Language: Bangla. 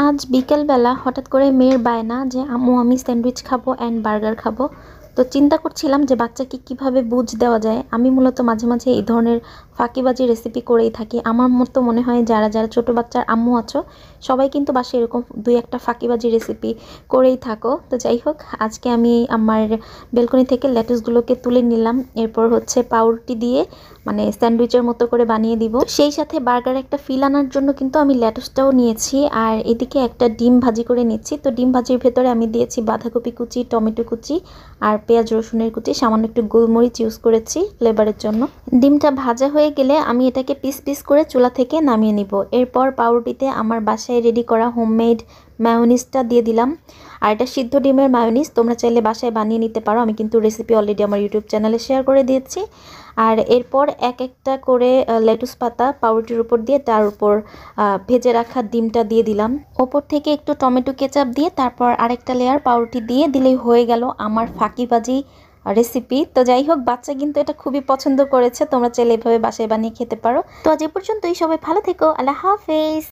আজ বিকেলবেলা হঠাৎ করে মেয়ের বায়না যে আম্মু আমি স্যান্ডউইচ খাবো অ্যান্ড বার্গার খাবো। তো চিন্তা করছিলাম যে বাচ্চাকে কিভাবে বুঝ দেওয়া যায়। আমি মূলত মাঝে মাঝে এই ধরনের ফাঁকিবাজি রেসিপি করেই থাকি। আমার মতো মনে হয় যারা যারা ছোটো বাচ্চার আম্মু আছো সবাই কিন্তু বাসায় এরকম দুই একটা ফাঁকিবাজি রেসিপি করেই থাকো। তো যাই হোক, আজকে আমি আমার বেলকনি থেকে লেটুসগুলোকে তুলে নিলাম, এরপর হচ্ছে পাউরুটি দিয়ে মানে স্যান্ডউইচের মতো করে বানিয়ে দিব। সেই সাথে বার্গার একটা ফিল আনার জন্য কিন্তু আমি লেটুসটাও নিয়েছি, আর এদিকে একটা ডিম ভাজি করে নিচ্ছি। তো ডিম ভাজির ভেতরে আমি দিয়েছি বাঁধাকপি কুচি, টমেটো কুচি আর পেঁয়াজ রসুনের কুচি, সামান্য একটু গোলমরিচ ইউজ করেছি ফ্লেভারের জন্য। ডিমটা ভাজা হয়ে গেলে আমি এটাকে পিস পিস করে চুলা থেকে নামিয়ে নিব। এরপর পাউরুটিতে আমার বাসায় রেডি করা হোমমেড মায়োনিজটা দিয়ে দিলাম। আর এটা সিদ্ধ ডিমের মায়োনিজ, তোমরা চাইলে বাসায় বানিয়ে নিতে পারো। আমি কিন্তু রেসিপি অলরেডি আমার ইউটিউব চ্যানেলে শেয়ার করে দিয়েছি। আর এরপর এক একটা করে লেটুস পাতা পাউরুটির উপর দিয়ে তার উপর ভেজে রাখা ডিমটা দিয়ে দিলাম। ওপর থেকে একটু টমেটো কেচাপ দিয়ে তারপর আরেকটা লেয়ার পাউরুটি দিয়ে দিলেই হয়ে গেল আমার ফাঁকিবাজি রেসিপি। তো যাই হোক, বাচ্চা কিন্তু এটা খুবই পছন্দ করেছে। তোমরা চাইলে এভাবে বাসায় বানিয়ে খেতে পারো। তো আজ এ পর্যন্তই, সবাই ভালো থেকো, আল্লাহ হাফেজ।